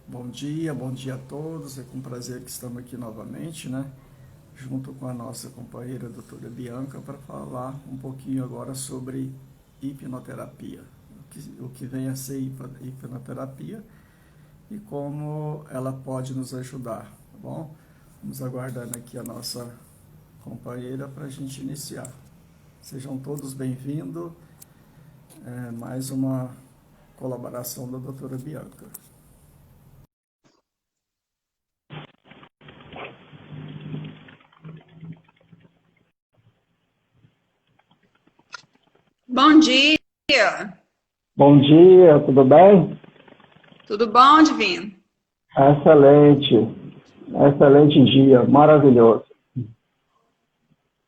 Bom dia a todos. É com prazer que estamos aqui novamente, né? Junto com a nossa companheira doutora Bianca, para falar um pouquinho agora sobre hipnoterapia. O que vem a ser hipnoterapia e como ela pode nos ajudar, tá bom? Vamos aguardando aqui a nossa companheira para a gente iniciar. Sejam todos bem-vindos. Mais uma colaboração da doutora Bianca. Bom dia, Bom dia, tudo bem? tudo bom, Divino? Excelente, excelente dia, maravilhoso.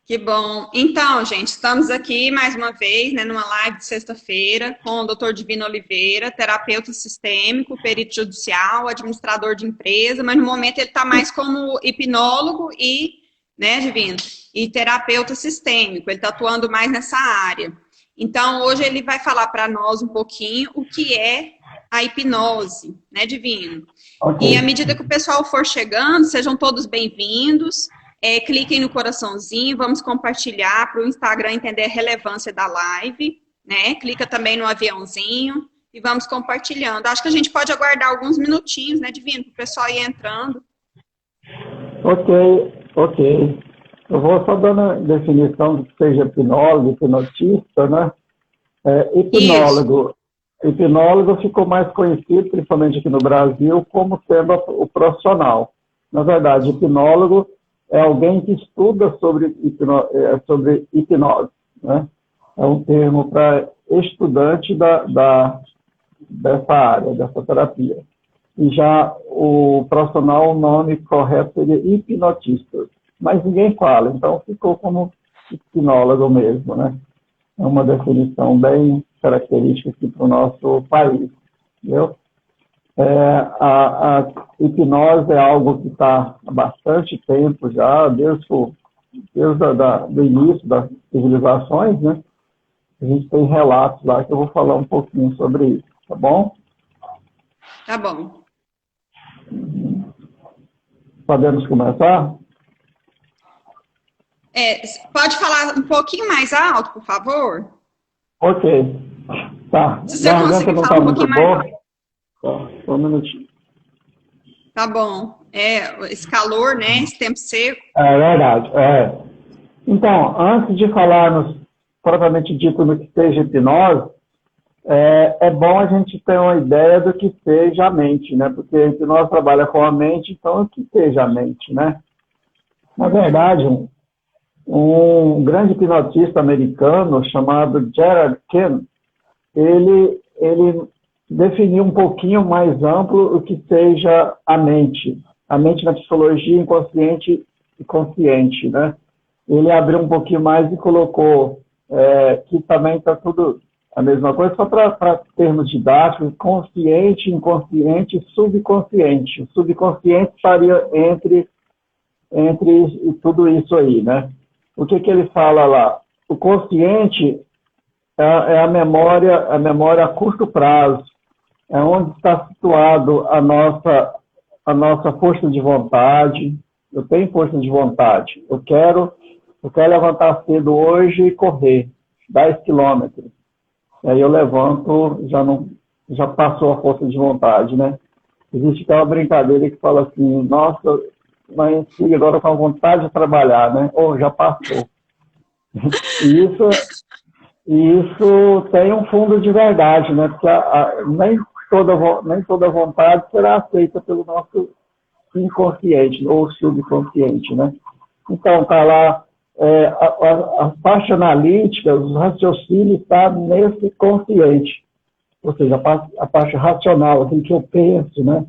Que bom. Então, gente, estamos aqui mais uma vez, né, numa live de sexta-feira com o Dr. Divino Oliveira, terapeuta sistêmico, perito judicial, administrador de empresa, mas no momento ele está mais como hipnólogo e, né, Divino, e terapeuta sistêmico. Ele está atuando mais nessa área. Então, hoje ele vai falar para nós um pouquinho o que é a hipnose, né, Divino? E à Ok, medida que o pessoal for chegando, sejam todos bem-vindos. Cliquem no coraçãozinho, vamos compartilhar para o Instagram entender a relevância da live, né? Clica também no aviãozinho e vamos compartilhando. Acho que a gente pode aguardar alguns minutinhos, né, Divino, para o pessoal ir entrando. ok. Eu vou só dando a definição do que seja hipnólogo, hipnotista, né? Isso. Hipnólogo ficou mais conhecido, principalmente aqui no Brasil, como sendo o profissional. Na verdade, hipnólogo é alguém que estuda sobre hipnose, né? É um termo para estudante dessa área, dessa terapia. E já o profissional, o nome correto seria hipnotista. Mas ninguém fala, então ficou como hipnólogo mesmo, né? É uma definição bem característica aqui para o nosso país, entendeu? A hipnose é algo que está há bastante tempo já, desde o início das civilizações, né? A gente tem relatos lá que eu vou falar um pouquinho sobre isso, tá bom? Tá bom. Podemos começar? Pode falar um pouquinho mais alto, por favor? Ok. Tá. Se você Garganta conseguir não falar está um muito pouquinho mais boa? alto. Só um minutinho. Tá bom. Esse calor, né? Esse tempo seco. É verdade. Então, antes de falarmos propriamente dito no que seja hipnose, é bom a gente ter uma ideia do que seja a mente, né? Porque a hipnose trabalha com a mente, então o que seja a mente, né? Na Uhum. verdade, um grande hipnotista americano chamado Gerard Kent, ele definiu um pouquinho mais amplo o que seja a mente na psicologia inconsciente e consciente, né? Ele abriu um pouquinho mais e colocou que também está tudo a mesma coisa, só para termos didáticos, consciente, inconsciente e subconsciente. O subconsciente estaria entre tudo isso aí, né? O que ele fala lá? O consciente é a memória a curto prazo, é onde está situado a nossa força de vontade. Eu tenho força de vontade. Eu quero levantar cedo hoje e correr 10 quilômetros. Aí eu levanto, já passou a força de vontade, né? Existe aquela brincadeira que fala assim, nossa, mas agora com vontade de trabalhar, né? Ou já passou. E isso tem um fundo de verdade, né? Porque nem toda vontade será aceita pelo nosso inconsciente ou subconsciente, né? Então, está lá a parte analítica, os raciocínios está nesse consciente, ou seja, a parte racional, aquilo que eu penso, né?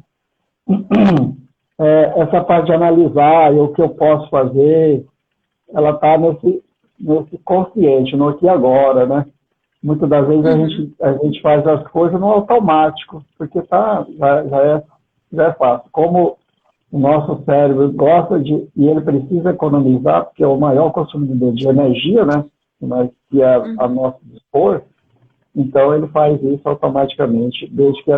Essa parte de analisar o que eu posso fazer, ela está nesse consciente, no aqui e agora, né? Muitas das vezes Uhum. a gente faz as coisas no automático, porque já é fácil. Como o nosso cérebro gosta e ele precisa economizar, porque é o maior consumidor de energia, né? Que é a Uhum. nosso dispor, então ele faz isso automaticamente, desde que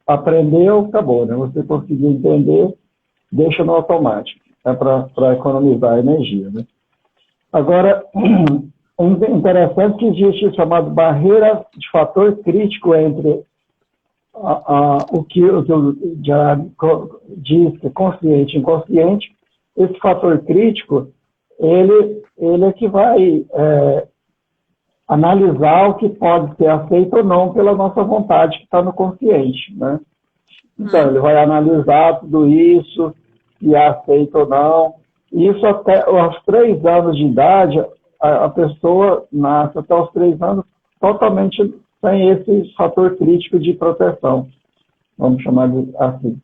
aprendeu, acabou, né? Você conseguiu entender, deixa no automático, para economizar energia, né? Agora, interessante que existe o chamado barreira de fator crítico entre o que eu já diz que é consciente e inconsciente. Esse fator crítico, ele é que vai analisar o que pode ser aceito ou não pela nossa vontade que está no consciente, né? Então, ele vai analisar tudo isso, se é aceito ou não. Isso até aos 3 anos de idade, a pessoa nasce até os 3 anos totalmente sem esse fator crítico de proteção, vamos chamar de assim.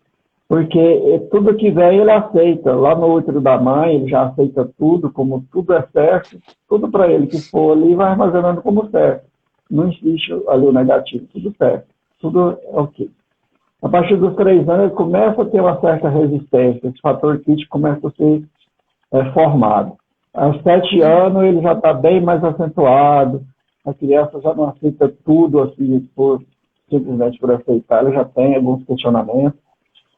Porque tudo que vem ele aceita. Lá no útero da mãe, ele já aceita tudo, como tudo é certo, tudo para ele que for ali vai armazenando como certo. Não existe ali o negativo, tudo certo, tudo é ok. A partir dos 3 anos, ele começa a ter uma certa resistência, esse fator crítico começa a ser formado. Aos 7 anos, ele já está bem mais acentuado, a criança já não aceita tudo assim, simplesmente por aceitar, ela já tem alguns questionamentos.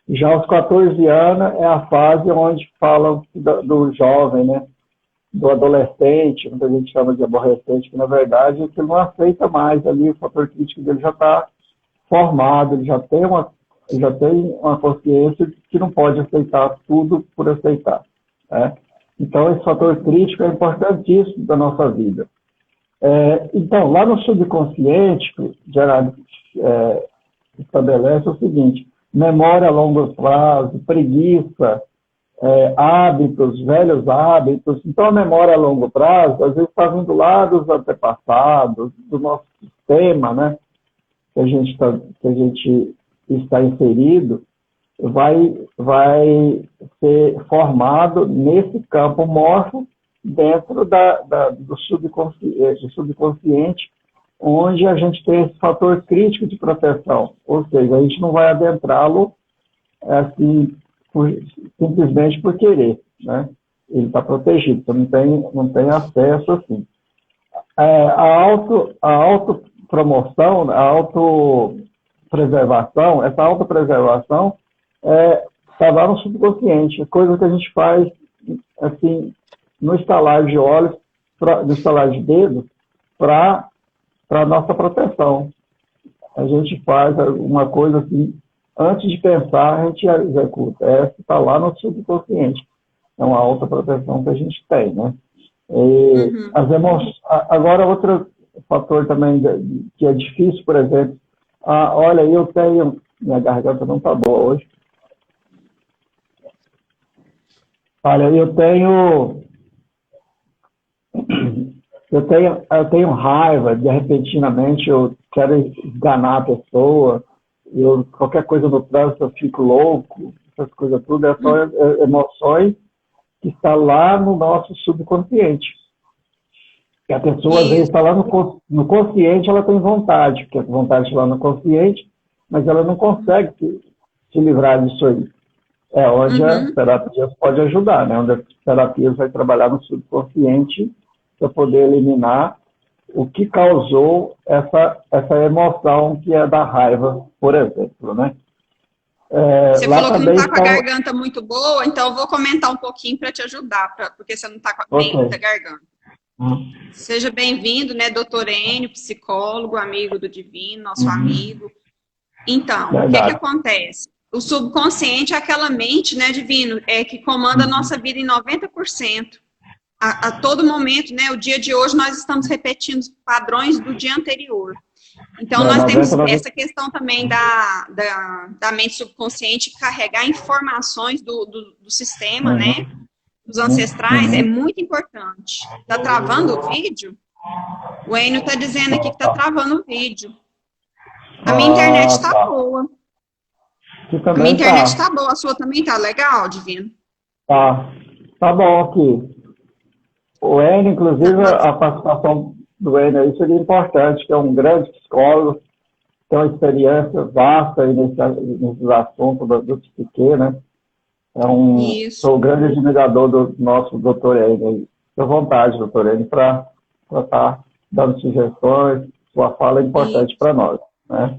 Já aos 14 anos é a fase onde falam do jovem, né? Do adolescente, muita gente chama de aborrecente, que na verdade ele não aceita mais ali, o fator crítico dele já está formado, ele já tem uma consciência de que não pode aceitar tudo por aceitar, né? Então, esse fator crítico é importantíssimo da nossa vida. Então, lá no subconsciente, Gerardo estabelece o seguinte: memória a longo prazo, preguiça, hábitos, velhos hábitos. Então, a memória a longo prazo, às vezes, está vindo lá dos antepassados, do nosso sistema, né, que a gente está inserido, vai ser formado nesse campo morfo dentro do subconsciente, onde a gente tem esse fator crítico de proteção. Ou seja, a gente não vai adentrá-lo assim, simplesmente por querer, né? Ele está protegido, então não tem acesso assim. A autopromoção, a autopreservação, essa autopreservação está lá no subconsciente, coisa que a gente faz assim, no estalar de olhos, no estalar de dedos, para a nossa proteção. A gente faz uma coisa assim, antes de pensar, a gente executa. Essa está lá no subconsciente. É uma autoproteção que a gente tem, né? As agora, outro fator também que é difícil, por exemplo, olha, minha garganta não está boa hoje. Olha, eu tenho raiva, de repentinamente eu quero enganar a pessoa, qualquer coisa no trânsito eu fico louco, essas coisas tudo, é só emoções que está lá no nosso subconsciente. E a pessoa, às vezes, está lá no consciente, ela tem vontade, porque a vontade está lá no consciente, mas ela não consegue se livrar disso aí. É onde a terapia pode ajudar, né? Onde a terapia vai trabalhar no subconsciente para poder eliminar o que causou essa emoção que é da raiva, por exemplo, né? Você falou que não está com a garganta muito boa, então eu vou comentar um pouquinho para te ajudar, porque você não está bem com a garganta. Seja bem-vindo, né, doutor Enio, psicólogo, amigo do Divino, nosso amigo. Então, o que acontece? O subconsciente é aquela mente, né, Divino, que comanda a nossa vida em 90%. A todo momento, né, o dia de hoje nós estamos repetindo os padrões do dia anterior. Então, nós temos essa questão também da mente subconsciente carregar informações do sistema, né, dos ancestrais, é muito importante. Está travando o vídeo? O Enio está dizendo aqui que está travando o vídeo. A minha internet está boa. A minha internet está boa, a sua também está legal, Divino? Tá bom aqui. O Enio, inclusive, a participação do Enio aí seria importante, que é um grande psicólogo, tem uma experiência vasta aí nesses assuntos do psique, né? Sou o grande admirador do nosso doutor Enio. Fique à vontade, doutor Enio, para estar dando sugestões, sua fala é importante para nós, né?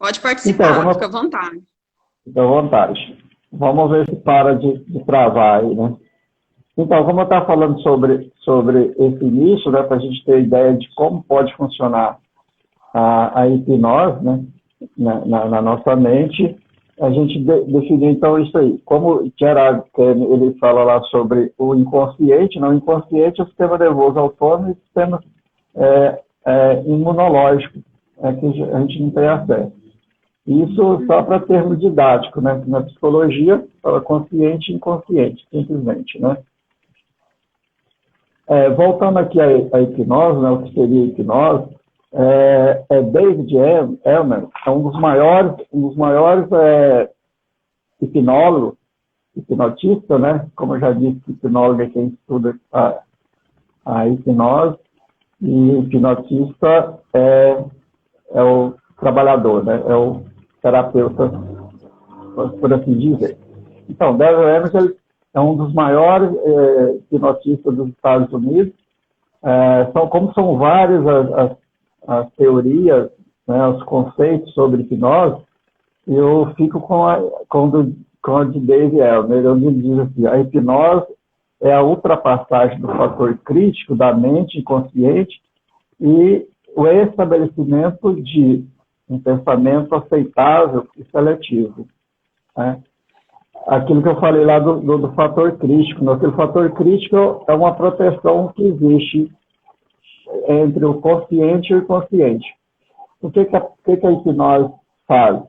Pode participar, fica à vontade. Fica à vontade. Vamos ver se para de travar aí, né? Então, como eu estava falando sobre esse início, né, para a gente ter ideia de como pode funcionar a hipnose, né, na nossa mente, a gente definiu, então, isso aí. Como Gerard ele fala lá sobre o inconsciente, né, o inconsciente é o sistema nervoso autônomo e o sistema imunológico, que a gente não tem acesso. Isso só para termo didático, né? Na psicologia, fala consciente e inconsciente, simplesmente, né? Voltando aqui à hipnose, né, o que seria a hipnose, David Elmer é um dos maiores hipnólogos, hipnotista, né? Como eu já disse, hipnólogo é quem estuda a hipnose, e hipnotista é o trabalhador, né? É o terapeuta, por assim dizer. Então, David Elmer é um dos maiores hipnotistas dos Estados Unidos. Como são várias as teorias, né, os conceitos sobre hipnose, eu fico com a de David Elmer, onde ele diz assim: a hipnose é a ultrapassagem do fator crítico da mente inconsciente e o estabelecimento de um pensamento aceitável e seletivo. Né? Aquilo que eu falei lá do fator crítico, né? Aquele fator crítico é uma proteção que existe entre o consciente e o inconsciente. O que a hipnose faz?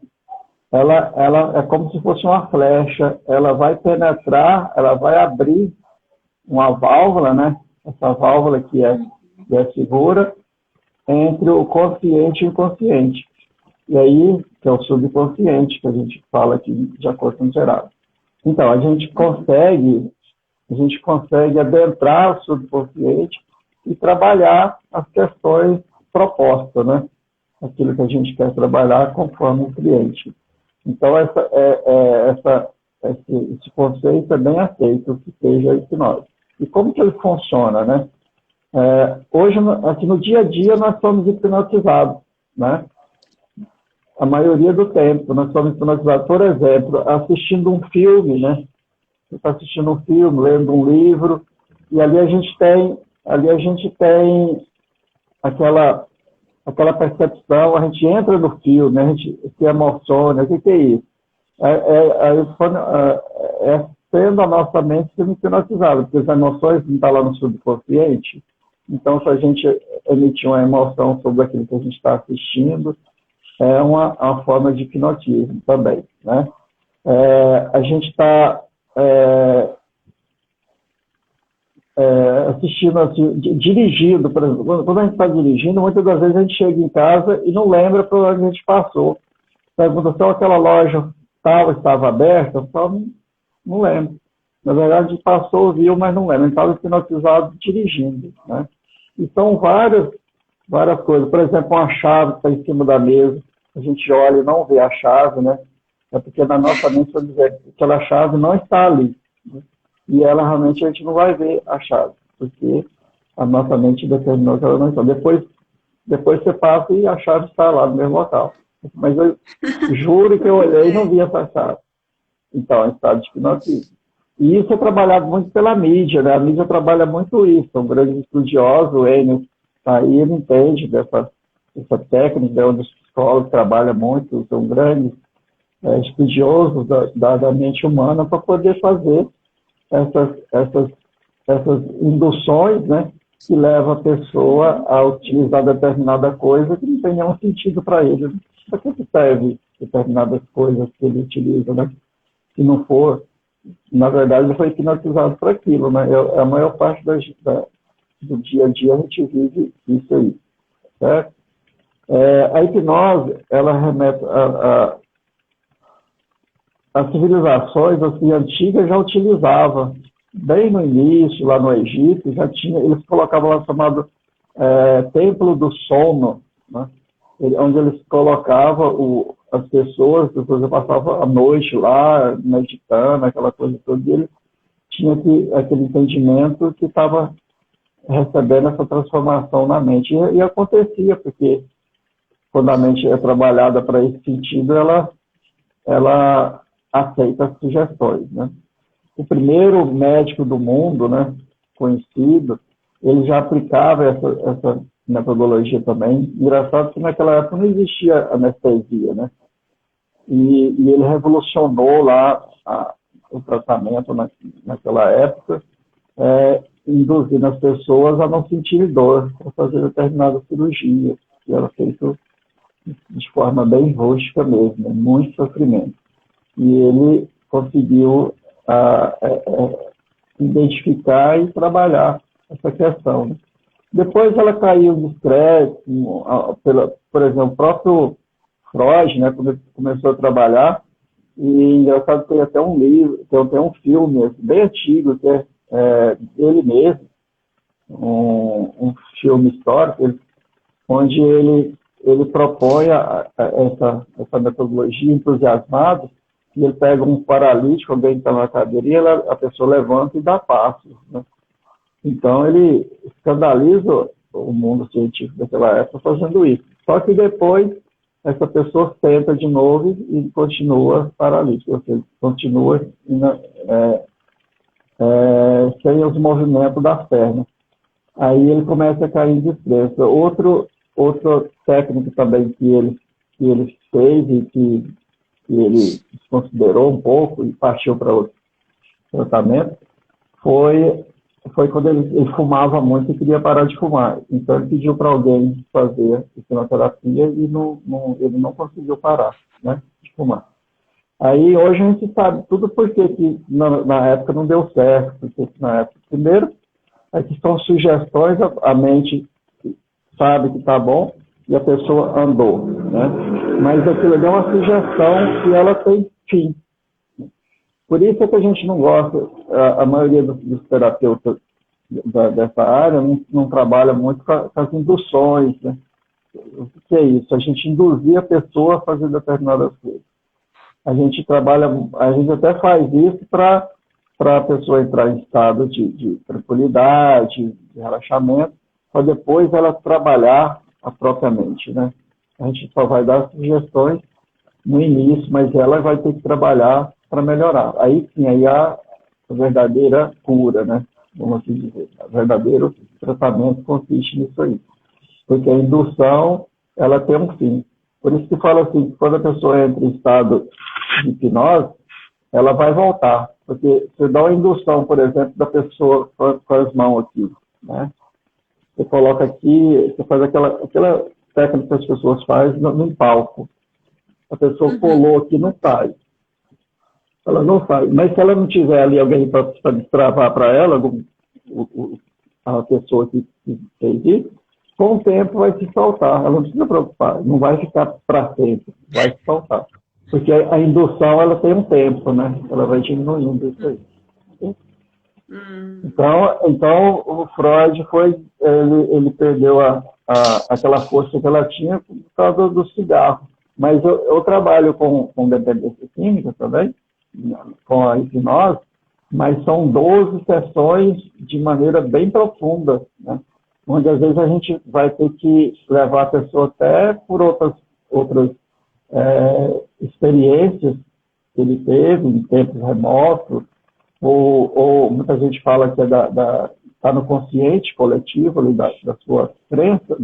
Ela é como se fosse uma flecha, ela vai penetrar, ela vai abrir uma válvula, né? Essa válvula que é segura, entre o consciente e o inconsciente. E aí, que é o subconsciente, que a gente fala aqui de acordo com o Gerardo. Então, a gente consegue adentrar o subconsciente e trabalhar as questões propostas, né? Aquilo que a gente quer trabalhar conforme o cliente. Então, esse conceito é bem aceito, que seja a hipnose. E como que ele funciona, né? Hoje, aqui no dia a dia, nós somos hipnotizados, né? A maioria do tempo, nós somos hipnotizados, por exemplo, assistindo um filme, né? Você está assistindo um filme, lendo um livro, e ali a gente tem aquela percepção, a gente entra no filme, a gente se emociona. O que é isso? Sendo a nossa mente sendo hipnotizada, porque as emoções não estão lá no subconsciente. Então, se a gente emitir uma emoção sobre aquilo que a gente está assistindo, é uma forma de hipnotismo também, né? A gente está assistindo, assim, dirigindo, por exemplo. Quando a gente está dirigindo, muitas das vezes a gente chega em casa e não lembra por onde a gente passou. Pergunta se aquela loja tal estava aberta, eu falo, não lembro. Na verdade, a gente passou, viu, mas não lembra. A gente estava hipnotizado dirigindo, né? E são várias coisas. Por exemplo, uma chave que está em cima da mesa, a gente olha e não vê a chave, né? É porque na nossa mente, vou dizer, aquela chave não está ali, né? E ela realmente a gente não vai ver a chave, porque a nossa mente determinou que ela não está. Depois você passa e a chave está lá no mesmo local. Mas eu juro que eu olhei e não vi essa chave. Então, é um estado de hipnotismo. E isso é trabalhado muito pela mídia, né? A mídia trabalha muito isso. Um grande estudioso, o Enio, aí ele entende dessa técnica, onde os psicólogos trabalham muito, são grandes estudiosos da mente humana para poder fazer essas induções, né, que levam a pessoa a utilizar determinada coisa que não tem nenhum sentido para ele. Para que serve determinadas coisas que ele utiliza, né? Se não for, na verdade, ele foi hipnotizado por aquilo, né? A maior parte do dia a dia a gente vive isso aí, certo? A hipnose, ela remete as civilizações assim, antigas já utilizavam, bem no início, lá no Egito, já tinha, eles colocavam lá chamado Templo do Sono, né? Onde eles colocavam as pessoas passavam a noite lá, meditando, aquela coisa toda, e ele tinha aquele entendimento que estava recebendo essa transformação na mente. E acontecia, porque quando a mente é trabalhada para esse sentido, ela aceita as sugestões, né? O primeiro médico do mundo, né, conhecido, ele já aplicava essa metodologia também. Engraçado que naquela época não existia anestesia, né? E ele revolucionou lá o tratamento naquela época, induzindo as pessoas a não sentir dor para fazer determinada cirurgia, que era feito de forma bem rústica mesmo, né? Muito sofrimento. E ele conseguiu identificar e trabalhar essa questão, né? Depois ela caiu discreto, por exemplo, o próprio Freud, né, quando ele começou a trabalhar, e engraçado, tem até um livro, tem até um filme bem antigo, que é ele mesmo, um filme histórico, onde ele propõe essa metodologia entusiasmado, e ele pega um paralítico, alguém que está na cadeira, e a pessoa levanta e dá passos, né? Então, ele escandaliza o mundo científico daquela época fazendo isso. Só que depois, essa pessoa senta de novo e continua paralítica, ou seja, continua sem os movimentos das pernas. Aí ele começa a cair em descrença. Outro técnico também que ele fez e que ele considerou um pouco e partiu para outro tratamento foi quando ele fumava muito e queria parar de fumar. Então ele pediu para alguém fazer hipnoterapia e ele não conseguiu parar, né, de fumar. Aí hoje a gente sabe tudo porque que na época não deu certo, porque na época, primeiro, aqui são sugestões, a mente sabe que está bom e a pessoa andou, né? Mas aquilo ali é uma sugestão e ela tem fim. Por isso é que a gente não gosta, a maioria dos terapeutas dessa área não trabalha muito com as induções, né? O que é isso? A gente induzir a pessoa a fazer determinadas coisas. A gente até faz isso para a pessoa entrar em estado de tranquilidade, de relaxamento, para depois ela trabalhar a própria mente, né? A gente só vai dar sugestões no início, mas ela vai ter que trabalhar para melhorar. Aí sim, aí há a verdadeira cura, né? Vamos assim dizer. O verdadeiro tratamento consiste nisso aí. Porque a indução, ela tem um fim. Por isso que fala assim, que quando a pessoa entra em estado de hipnose, ela vai voltar. Porque você dá uma indução, por exemplo, da pessoa com as mãos aqui, né? Você coloca aqui, você faz aquela técnica que as pessoas fazem num palco. A pessoa colou aqui, não sai. Ela não sai. Mas se ela não tiver ali alguém para destravar para ela, a pessoa que fez isso, com o tempo vai se soltar. Ela não precisa preocupar. Não vai ficar para sempre. Vai se soltar. Porque a indução, ela tem um tempo, né? Ela vai diminuindo isso aí. Então o Freud ele perdeu aquela força que ela tinha por causa do cigarro. Mas eu trabalho com dependência química também, com a hipnose, mas são 12 sessões de maneira bem profunda, né? Onde às vezes a gente vai ter que levar a pessoa até por outras experiências que ele teve em tempos remotos, ou muita gente fala que está no consciente coletivo ali, da sua crença,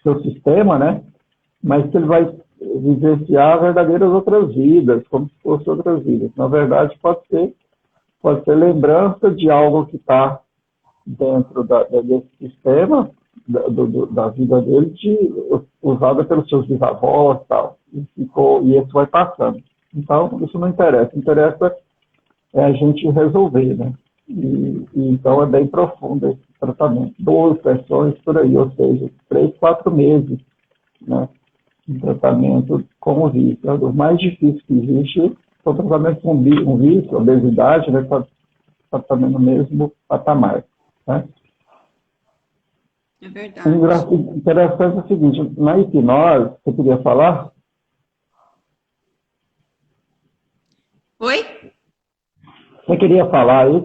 seu sistema, né? Mas que ele vai vivenciar verdadeiras outras vidas, como se fossem outras vidas. Na verdade, pode ser lembrança de algo que está dentro desse sistema, da vida dele, usada pelos seus bisavós e tal. E isso vai passando. Então, isso não interessa. Interessa a gente resolver, né? E então é bem profundo esse tratamento. 12 sessões por aí, ou seja, 3, 4 meses, né? De tratamento com o vício. O mais difícil que existe é o tratamento com um vício, obesidade, né? Está também no mesmo patamar, né? É verdade. O interessante é o seguinte, na hipnose, você queria falar? Oi? Você queria falar aí?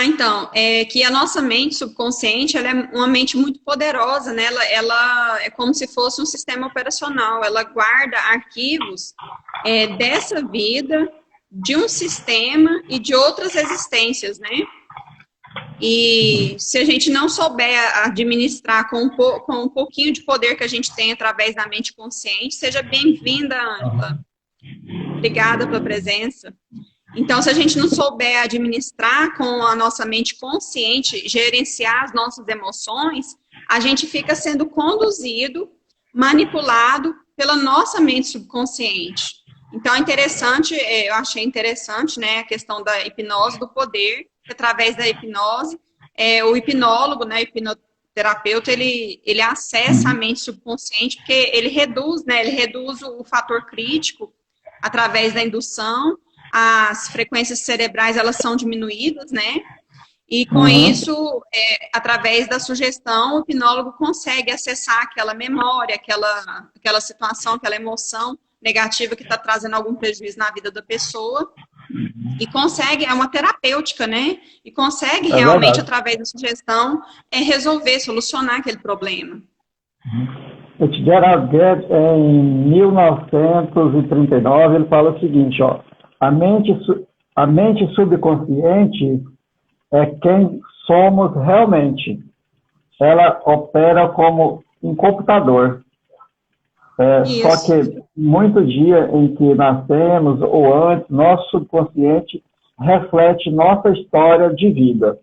Então, é que a nossa mente subconsciente, ela é uma mente muito poderosa, né? Ela é como se fosse um sistema operacional, ela guarda arquivos dessa vida, de um sistema e de outras existências, né? E se a gente não souber administrar com um pouquinho de poder que a gente tem através da mente consciente, seja bem-vinda, Ângela. Obrigada pela presença. Então, se a gente não souber administrar com a nossa mente consciente, gerenciar as nossas emoções, a gente fica sendo conduzido, manipulado pela nossa mente subconsciente. Então, é interessante, eu achei interessante, né, a questão da hipnose do poder, que através da hipnose, o hipnólogo, né, o hipnoterapeuta, ele acessa a mente subconsciente, porque ele reduz, né, ele reduz o fator crítico através da indução, as frequências cerebrais, elas são diminuídas, né? E com isso, através da sugestão, o hipnólogo consegue acessar aquela memória, aquela situação, aquela emoção negativa que está trazendo algum prejuízo na vida da pessoa. E consegue, é uma terapêutica, né? E consegue realmente, através da sugestão, resolver, solucionar aquele problema. O Gerald Goetz, em 1939, ele fala o seguinte, ó, a mente subconsciente é quem somos realmente. Ela opera como um computador. Só que muito dia em que nascemos ou antes, nosso subconsciente reflete nossa história de vida.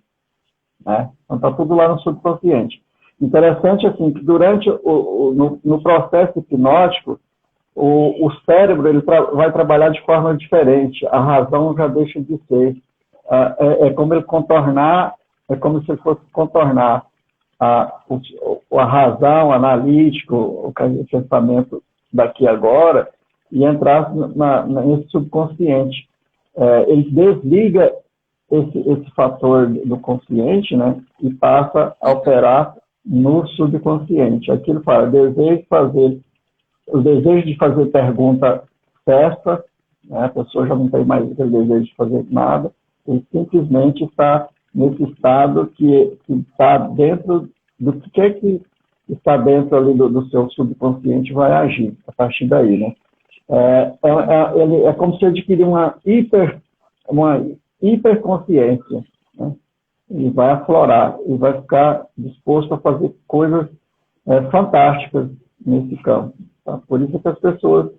Né? Então está tudo lá no subconsciente. Interessante assim que durante no processo hipnótico, o cérebro ele vai trabalhar de forma diferente. A razão já deixa de ser. É como ele contornar, é como se ele fosse contornar a razão, analítico, o pensamento daqui e agora, e entrar nesse subconsciente. Ele desliga esse fator do consciente, né, e passa a operar no subconsciente. Aqui ele fala, o desejo de fazer pergunta cessa, né, a pessoa já não tem mais aquele desejo de fazer nada, ele simplesmente está nesse estado que está dentro do que está dentro ali do seu subconsciente vai agir a partir daí, né? Ele é como se adquirir uma hiperconsciência, né? E vai aflorar, e vai ficar disposto a fazer coisas fantásticas nesse campo. Tá? Por isso que as pessoas se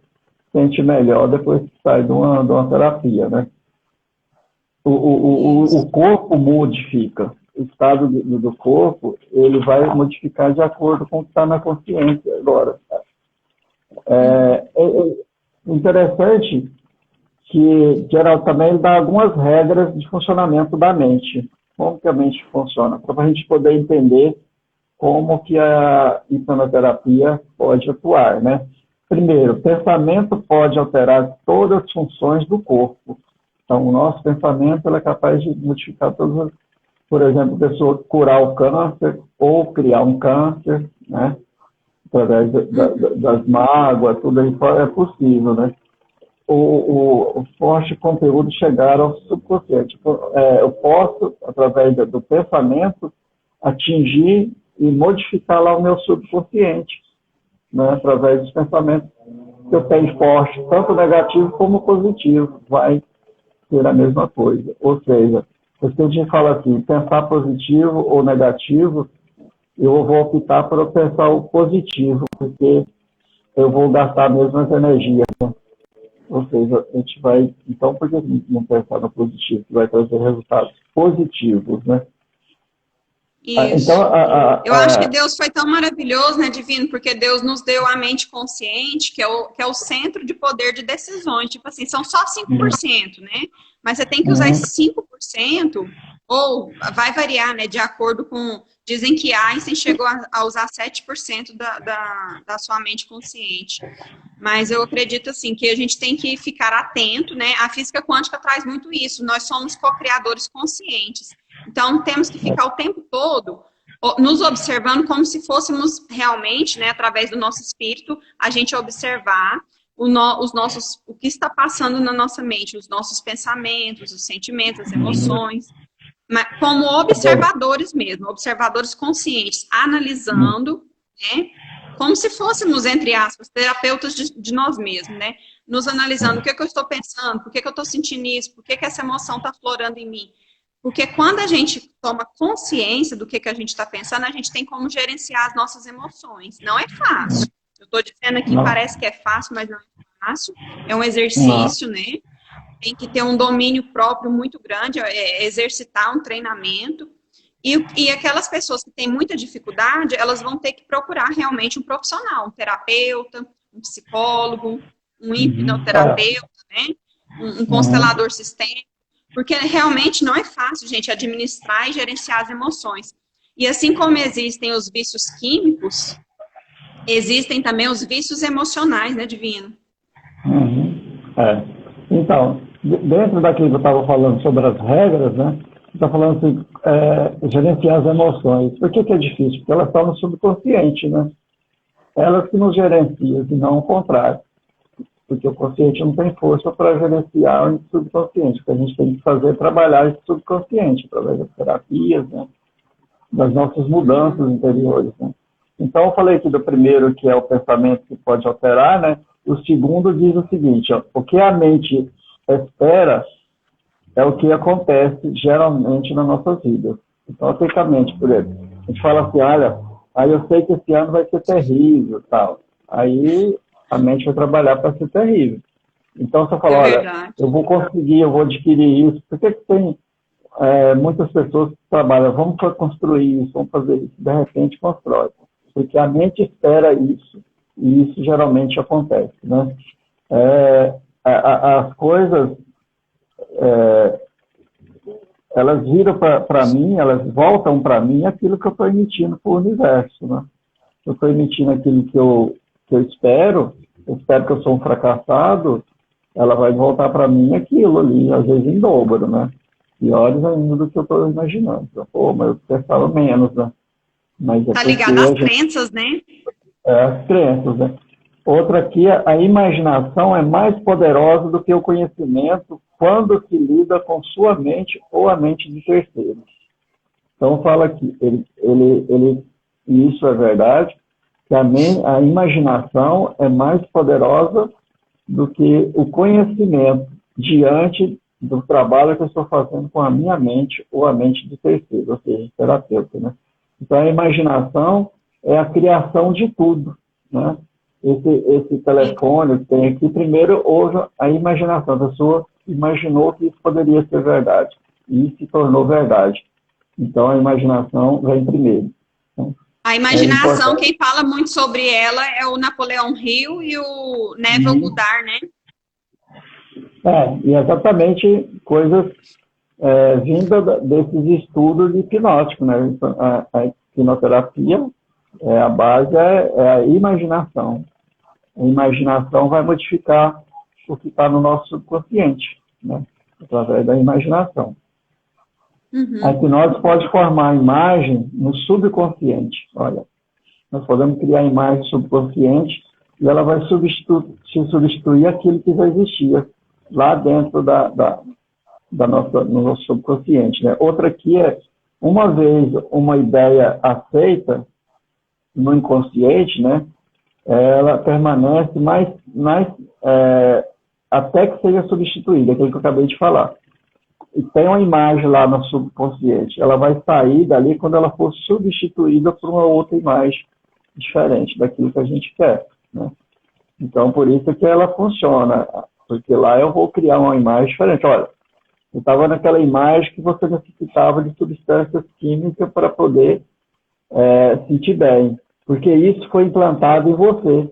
sentem melhor depois que saem de uma terapia, né? O corpo modifica. O estado do corpo, ele vai modificar de acordo com o que está na consciência agora. É interessante que, Geraldo, também ele dá algumas regras de funcionamento da mente. Como que a mente funciona? Para a gente poder entender como que a hipnoterapia pode atuar, né? Primeiro, o pensamento pode alterar todas as funções do corpo. Então, o nosso pensamento é capaz de modificar todas as... Por exemplo, a pessoa curar o câncer ou criar um câncer, né? Através das mágoas, tudo aí é possível, né? O forte conteúdo chegar ao subconsciente. Eu posso, através do pensamento, atingir e modificar lá o meu subconsciente, né? Através dos pensamentos que eu tenho forte, tanto negativo como positivo, vai ser a mesma coisa. Ou seja, se a gente fala assim, pensar positivo ou negativo, eu vou optar por pensar o positivo, porque eu vou gastar as mesmas energias, né? Ou seja, a gente vai... Então, por que não pensar no positivo, que vai trazer resultados positivos, né? Isso. Então, eu acho que Deus foi tão maravilhoso, né, Divino? Porque Deus nos deu a mente consciente, que é o centro de poder de decisões. Tipo assim, são só 5%, né? Mas você tem que usar esse 5%, ou vai variar, né, de acordo com... Dizem que Einstein chegou a usar 7% da sua mente consciente. Mas eu acredito, assim, que a gente tem que ficar atento, né? A física quântica traz muito isso. Nós somos co-criadores conscientes. Então, temos que ficar o tempo todo nos observando como se fôssemos realmente, né, através do nosso espírito, a gente observar o que está passando na nossa mente, os nossos pensamentos, os sentimentos, as emoções. como observadores mesmo, observadores conscientes, analisando, né, como se fôssemos, entre aspas, terapeutas de nós mesmos, né, nos analisando o que eu estou pensando, por que eu estou sentindo isso, por que essa emoção está aflorando em mim. Porque quando a gente toma consciência do que a gente está pensando, a gente tem como gerenciar as nossas emoções. Não é fácil. Eu estou dizendo aqui, parece que é fácil, mas não é fácil. É um exercício, né? Tem que ter um domínio próprio muito grande, exercitar um treinamento. E aquelas pessoas que têm muita dificuldade, elas vão ter que procurar realmente um profissional, um terapeuta, um psicólogo, um hipnoterapeuta, né? Um constelador sistêmico. Porque realmente não é fácil, gente, administrar e gerenciar as emoções. E assim como existem os vícios químicos, existem também os vícios emocionais, né, Divino? Então, dentro daquilo que eu estava falando sobre as regras, né, você está falando assim, gerenciar as emoções. Por que é difícil? Porque elas estão no subconsciente, né? Elas que nos gerenciam, e não o contrário. Porque o consciente não tem força para gerenciar o subconsciente. O que a gente tem que fazer é trabalhar esse subconsciente, através das terapias, né, das nossas mudanças interiores. Né. Então, eu falei aqui do primeiro, que é o pensamento que pode alterar, né? O segundo diz o seguinte, ó, o que a mente espera é o que acontece geralmente nas nossas vidas. Então, tecnicamente, por exemplo, a gente fala assim, olha, aí eu sei que esse ano vai ser terrível, tal. Aí a mente vai trabalhar para ser terrível. Então, você fala, olha, eu vou conseguir, eu vou adquirir isso. Por que tem muitas pessoas que trabalham, vamos construir isso, vamos fazer isso, de repente constrói. Porque a mente espera isso, e isso geralmente acontece, né? As coisas, elas viram para mim, elas voltam para mim aquilo que eu estou emitindo para o universo, né? Eu estou emitindo aquilo que eu espero que eu sou um fracassado, ela vai voltar para mim aquilo ali, às vezes em dobro, né? Piores ainda do que eu estou imaginando. Pô, mas eu pensava menos, né? Está ligado às crenças, né? As crenças, né? Outra aqui, a imaginação é mais poderosa do que o conhecimento quando se lida com sua mente ou a mente de terceiros. Então, fala aqui, e isso é verdade, que a imaginação é mais poderosa do que o conhecimento diante do trabalho que eu estou fazendo com a minha mente ou a mente de terceiro, ou seja, terapeuta, né? Então, a imaginação é a criação de tudo, né? Esse telefone que tem aqui, primeiro houve a imaginação, a pessoa imaginou que isso poderia ser verdade, e se tornou verdade. Então, a imaginação vem primeiro. A imaginação, quem fala muito sobre ela é o Napoleão Hill e o Neville Goddard, né? E exatamente coisas vindas desses estudos hipnóticos, né? A hipnoterapia, a base é a imaginação. A imaginação vai modificar o que está no nosso subconsciente, né? Através da imaginação. A hipnose pode formar imagem no subconsciente. Olha, nós podemos criar imagem subconsciente e ela vai substituir aquilo que já existia lá dentro no nosso subconsciente, né? Outra aqui é, uma vez uma ideia aceita no inconsciente, né? Ela permanece até que seja substituída, aquilo que eu acabei de falar. E tem uma imagem lá no subconsciente. Ela vai sair dali quando ela for substituída por uma outra imagem diferente daquilo que a gente quer, né? Então, por isso que ela funciona. Porque lá eu vou criar uma imagem diferente. Olha, eu estava naquela imagem que você necessitava de substâncias químicas para poder sentir bem. Porque isso foi implantado em você.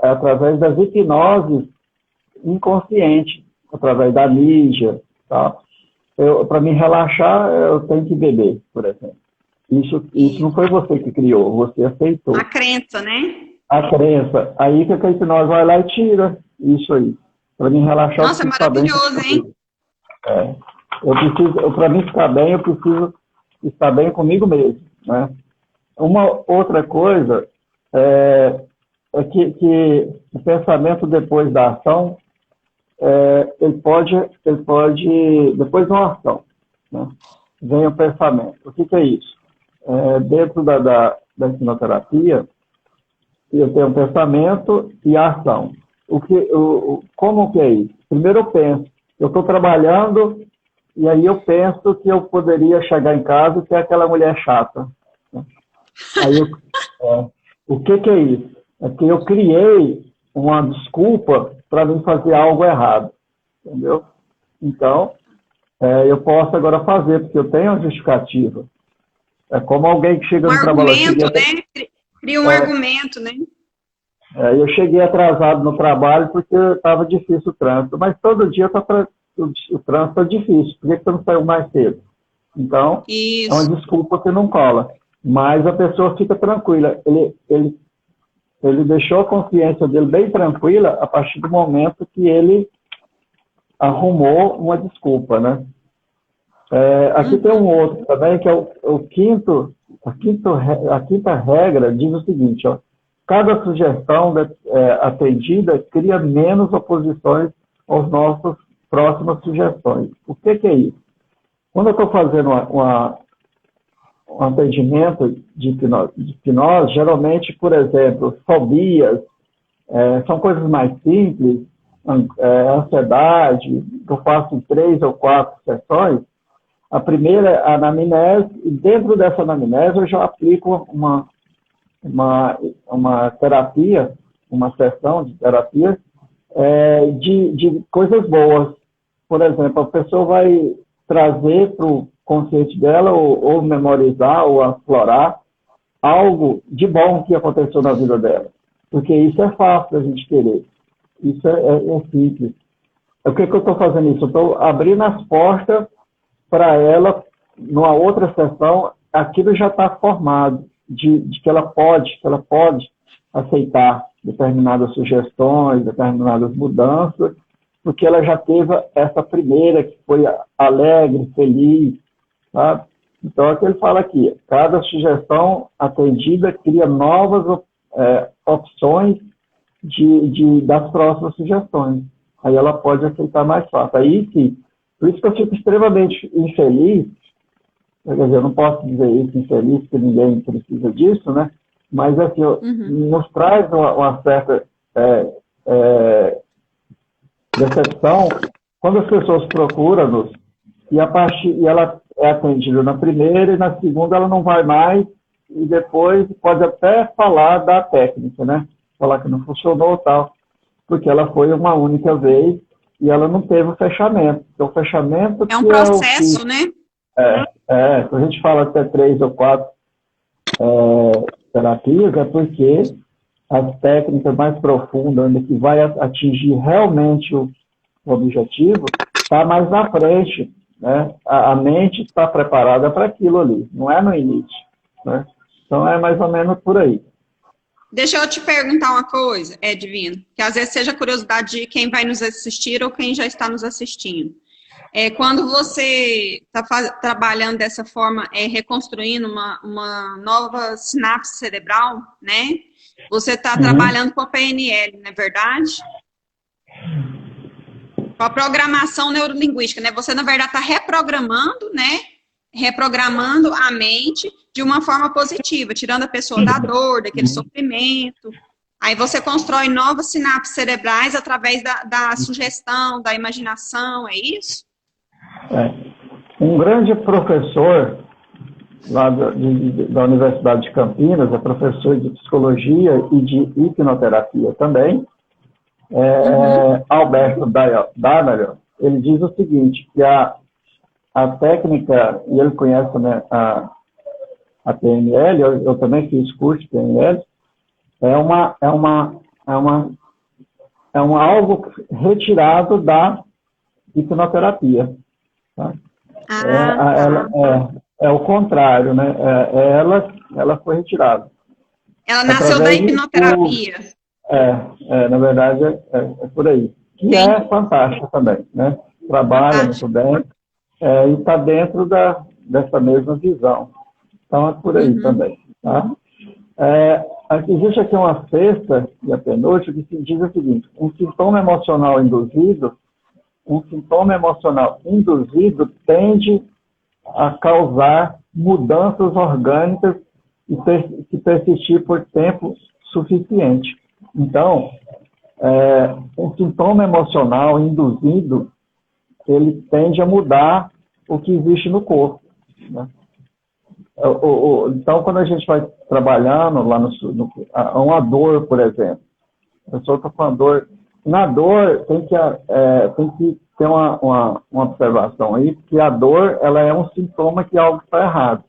Através das hipnoses inconsciente, através da mídia, tá? Para me relaxar, eu tenho que beber, por exemplo. Isso não foi você que criou, você aceitou. A crença, né? A crença. Aí que a hipnose vai lá e tira isso aí. Para me relaxar, nossa, é maravilhoso, hein? Para mim ficar bem, eu preciso estar bem comigo mesmo, né? Uma outra coisa é que o pensamento depois da ação ele pode, depois de uma ação, né, vem o pensamento. O que é isso? Dentro da hipnoterapia, eu tenho um pensamento e a ação. Como que é isso? Primeiro eu penso, eu estou trabalhando e aí eu penso que eu poderia chegar em casa e ter aquela mulher chata. Né? Aí o que é isso? É que eu criei uma desculpa para não fazer algo errado. Entendeu? Então, eu posso agora fazer, porque eu tenho uma justificativa. É como alguém que chega no trabalho... Argumento, né? Cria um argumento, né? Eu cheguei atrasado no trabalho porque estava difícil o trânsito, mas todo dia o trânsito é difícil. Por que você não saiu mais cedo? Então, Isso. é uma desculpa que não cola. Mas a pessoa fica tranquila. Ele deixou a consciência dele bem tranquila a partir do momento que ele arrumou uma desculpa, né? Aqui tem um outro também, que é a quinta regra, diz o seguinte, ó, cada sugestão atendida cria menos oposições às nossas próximas sugestões. O que é isso? Quando eu estou fazendo um atendimento de hipnose, geralmente, por exemplo, fobias, são coisas mais simples, ansiedade, que eu faço em 3 ou 4 sessões. A primeira é a anamnese, e dentro dessa anamnese eu já aplico uma terapia, uma sessão de terapia de coisas boas. Por exemplo, a pessoa vai trazer para o consciente dela, ou memorizar, ou aflorar algo de bom que aconteceu na vida dela. Porque isso é fácil a gente querer. Isso é simples. O que eu estou fazendo isso? Eu estou abrindo as portas para ela, numa outra sessão, aquilo já está formado, de que ela pode aceitar determinadas sugestões, determinadas mudanças, porque ela já teve essa primeira, que foi alegre, feliz, sabe? Então, é o que ele fala aqui, cada sugestão atendida cria novas opções das próximas sugestões. Aí ela pode aceitar mais fácil. Aí sim, por isso que eu fico extremamente infeliz, quer dizer, eu não posso dizer isso infeliz, porque ninguém precisa disso, né? Mas assim, nos traz uma certa decepção quando as pessoas procuram-nos e ela é atendida na primeira e na segunda ela não vai mais e depois pode até falar da técnica, né? Falar que não funcionou e tal, porque ela foi uma única vez e ela não teve o fechamento. Então, o fechamento é um processo, né? Quando a gente fala até 3 ou 4 terapias, é porque as técnicas mais profundas, que vai atingir realmente o objetivo, está mais na frente, né? A mente está preparada para aquilo ali, não é no início, né? Então, é mais ou menos por aí. Deixa eu te perguntar uma coisa, Divino, que às vezes seja curiosidade de quem vai nos assistir ou quem já está nos assistindo. Quando você está trabalhando dessa forma, reconstruindo uma nova sinapse cerebral, né? Você está trabalhando com a PNL, não é verdade? Com a programação neurolinguística, né? Você, na verdade, está reprogramando, né? Reprogramando a mente de uma forma positiva, tirando a pessoa da dor, daquele sofrimento. Aí você constrói novas sinapses cerebrais através da sugestão, da imaginação, é isso? Um grande professor lá da Universidade de Campinas, é professor de psicologia e de hipnoterapia também, Alberto Danner, ele diz o seguinte, que a técnica, e ele conhece, né, a PNL, eu também fiz curso de PNL, é algo retirado da hipnoterapia. Tá? É o contrário, né? Ela foi retirada. Ela nasceu da hipnoterapia. Na verdade, é por aí. Que é fantástica também, né? Trabalha muito bem e está dentro dessa mesma visão. Então, é por aí também. Tá? Existe aqui uma sexta e a penúltima que se diz o seguinte, um sintoma emocional induzido um sintoma emocional induzido tende a causar mudanças orgânicas e se persistir por tempo suficiente. Então, um sintoma emocional induzido, ele tende a mudar o que existe no corpo, né? Então, quando a gente vai trabalhando lá uma dor, por exemplo, a pessoa está com uma dor. Na dor, tem que ter uma observação aí, porque a dor ela é um sintoma que algo está errado.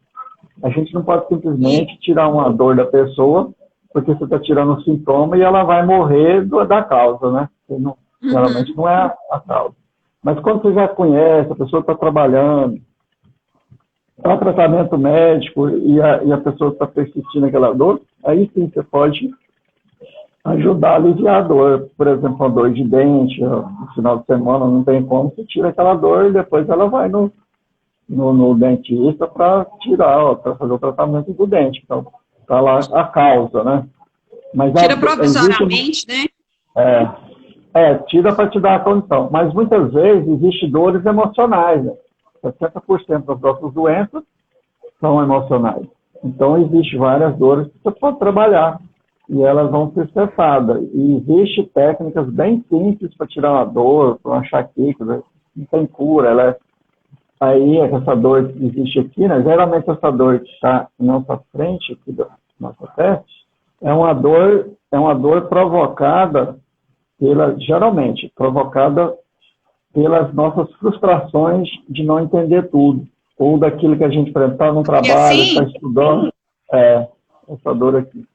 A gente não pode simplesmente tirar uma dor da pessoa, porque você está tirando o sintoma e ela vai morrer da causa, né? Geralmente não é a causa. Mas quando você já conhece, a pessoa está trabalhando, está tratamento médico e a pessoa está persistindo aquela dor, aí sim você pode ajudar a aliviar a dor. Por exemplo, uma dor de dente, no final de semana não tem como, você tira aquela dor e depois ela vai no dentista para tirar, para fazer o tratamento do dente. Então, está lá a causa, né? Mas tira provisoriamente, né? Tira para te dar a condição. Mas muitas vezes existem dores emocionais, né? 60% das nossas doenças são emocionais. Então, existem várias dores que você pode trabalhar e elas vão ser cessadas. E existem técnicas bem simples para tirar uma dor, para uma enxaqueca, né? Não tem cura. Aí, essa dor que existe aqui, né? Geralmente essa dor que está na nossa frente, aqui da nossa testa, é uma dor provocada geralmente provocada pelas nossas frustrações de não entender tudo, ou daquilo que a gente está no trabalho, está estudando, essa dor aqui.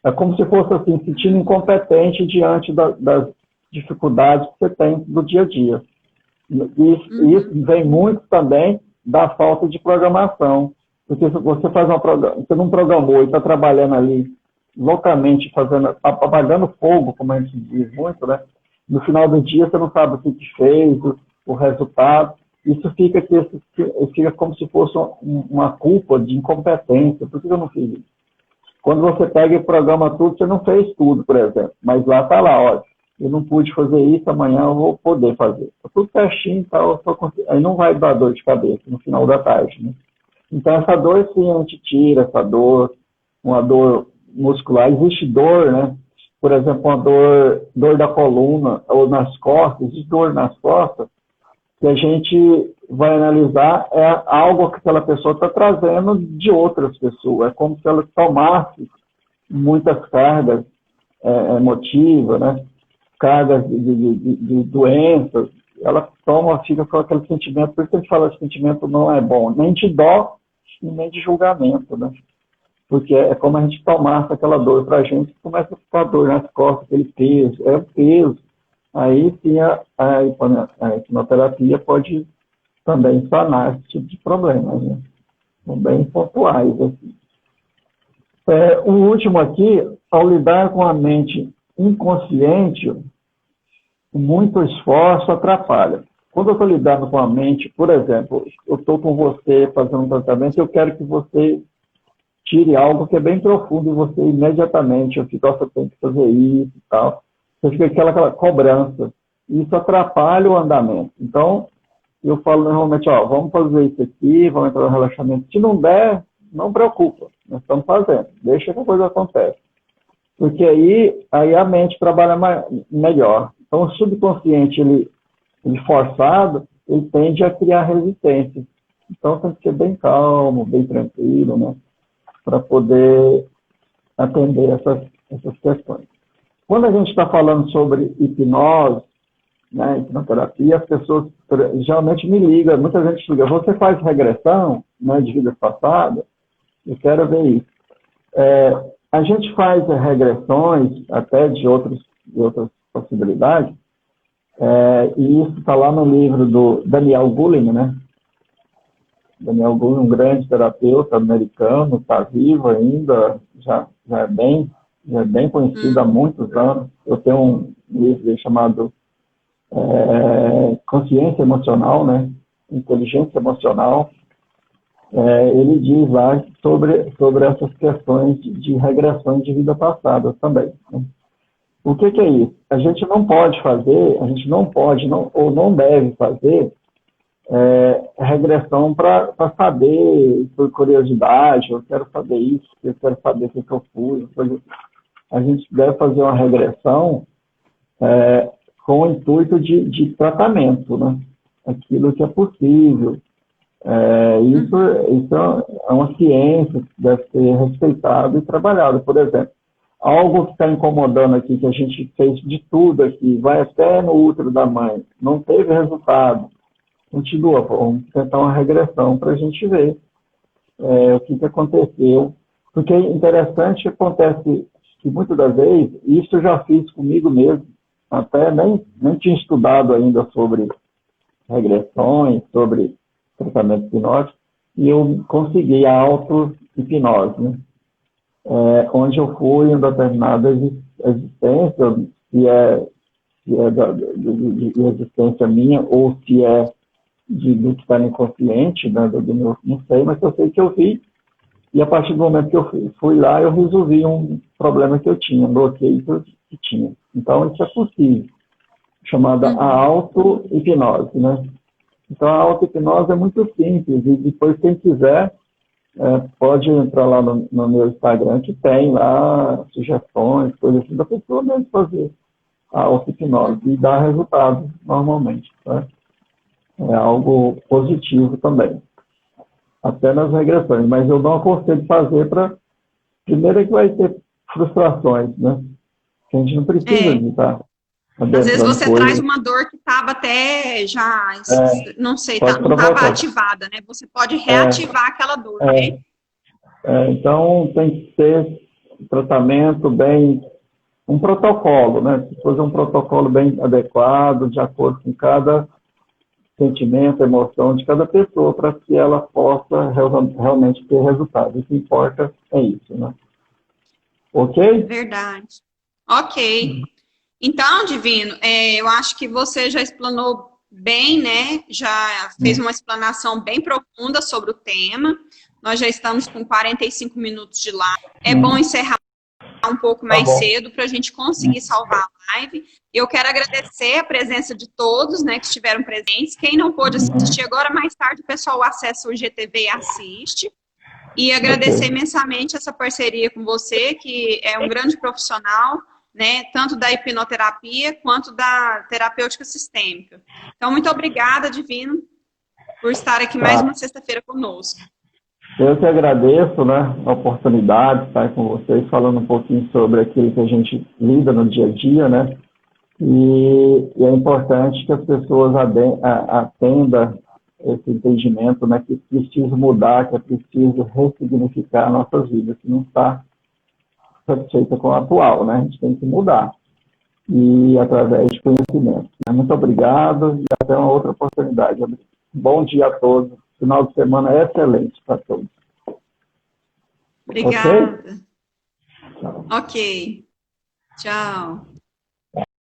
É como se fosse assim, sentindo incompetente diante das dificuldades que você tem do dia a dia. E isso vem muito também da falta de programação, porque se você você não programou e está trabalhando ali loucamente, apagando fogo, como a gente diz muito, né? No final do dia, você não sabe o que fez, o resultado. Isso fica como se fosse uma culpa de incompetência. Por que eu não fiz isso? Quando você pega e programa tudo, você não fez tudo, por exemplo. Mas lá está lá, olha, eu não pude fazer isso, amanhã eu vou poder fazer. Está tudo certinho, aí não vai dar dor de cabeça no final da tarde, né? Então, essa dor, sim, a gente tira essa dor, uma dor muscular. Existe dor, né? Por exemplo, uma dor da coluna ou nas costas, existe dor nas costas, que a gente vai analisar algo que aquela pessoa está trazendo de outras pessoas. É como se ela tomasse muitas cargas emotivas, né? Cargas de doenças. Ela fica com aquele sentimento, por isso que a gente fala que sentimento não é bom, nem de dó e nem de julgamento, né? Porque é como a gente tomasse aquela dor para a gente, começa a ficar dor nas costas, aquele peso, o peso. Aí sim a hipnoterapia pode também sanar esse tipo de problemas, né? São bem pontuais, assim. O último aqui, ao lidar com a mente inconsciente, muito esforço atrapalha. Quando eu estou lidando com a mente, por exemplo, eu estou com você fazendo um tratamento, eu quero que você tire algo que é bem profundo em você imediatamente. Eu fico, você tem que fazer isso e tal. Você fica aquela cobrança. Isso atrapalha o andamento. Então, eu falo normalmente, vamos fazer isso aqui, vamos entrar no relaxamento. Se não der, não preocupa. Nós estamos fazendo. Deixa que a coisa acontece. Porque aí a mente trabalha melhor. Então, o subconsciente, ele forçado, ele tende a criar resistência. Então, tem que ser bem calmo, bem tranquilo, né? Para poder atender essas questões. Quando a gente está falando sobre hipnose, né, hipnoterapia, as pessoas geralmente me ligam, muita gente liga, você faz regressão, né, de vidas passadas? Eu quero ver isso. A gente faz regressões até de outras possibilidades, e isso está lá no livro do Daniel Goleman, né? Daniel Goleman, um grande terapeuta americano, está vivo ainda, já é bem conhecido há muitos anos. Eu tenho um livro chamado Consciência Emocional, né? Inteligência Emocional. Ele diz lá sobre essas questões de regressões de vida passada também, né? O que é isso? A gente não pode fazer, a gente não pode ou não deve fazer regressão para saber, por curiosidade, eu quero saber isso, eu quero saber o que eu fui. A gente deve fazer uma regressão com o intuito de tratamento, né? Aquilo que é possível. Isso é uma ciência que deve ser respeitada e trabalhada. Por exemplo, algo que está incomodando aqui, que a gente fez de tudo aqui, vai até no útero da mãe, não teve resultado, continua, vamos tentar uma regressão para a gente ver o que aconteceu. Porque é interessante que acontece que muitas das vezes, isso eu já fiz comigo mesmo, até nem tinha estudado ainda sobre regressões, sobre tratamento hipnótico, e eu consegui a auto-hipnose, né? Onde eu fui em determinada existência, se é de existência minha ou se é do que está no inconsciente, né, do meu, não sei, mas eu sei que eu vi, e a partir do momento que eu fui lá, eu resolvi um problema que eu tinha, um bloqueio que tinha. Então, isso é possível, chamada a auto-hipnose, né? Então, a auto-hipnose é muito simples, e depois, quem quiser, pode entrar lá no meu Instagram, que tem lá sugestões, coisas assim, da pessoa mesmo fazer a auto-hipnose e dar resultado normalmente, tá? É algo positivo também, até nas regressões, mas eu não aconselho fazer primeiro é que vai ter frustrações, né? Que a gente não precisa de estar às vezes você coisas. traz uma dor que estava até já, não sei, não estava ativada, né? Você pode reativar aquela dor, né? Então, tem que ter um tratamento um protocolo, né? Se fazer um protocolo bem adequado, de acordo com cada sentimento, emoção de cada pessoa, para que ela possa realmente ter resultado. O que importa é isso, né? Ok? Verdade. Ok. Então, Divino, eu acho que você já explanou bem, né? Já fez uma explanação bem profunda sobre o tema. Nós já estamos com 45 minutos de live. É bom encerrar um pouco mais cedo para a gente conseguir salvar a live. Eu quero agradecer a presença de todos, né, que estiveram presentes. Quem não pôde assistir agora, mais tarde, o pessoal acessa o IGTV e assiste. E agradecer imensamente essa parceria com você, que é um grande profissional, né, tanto da hipnoterapia quanto da terapêutica sistêmica. Então, muito obrigada, Divino, por estar aqui mais uma sexta-feira conosco. Eu que agradeço, né, a oportunidade de estar com vocês, falando um pouquinho sobre aquilo que a gente lida no dia a dia, né, e é importante que as pessoas atendam esse entendimento, né, que é preciso mudar, que é preciso ressignificar nossas vidas, que não está satisfeita com o atual, né, a gente tem que mudar, e através de conhecimento. Muito obrigado e até uma outra oportunidade. Bom dia a todos. Final de semana é excelente para todos. Obrigada. Ok? Tchau. Ok. Tchau.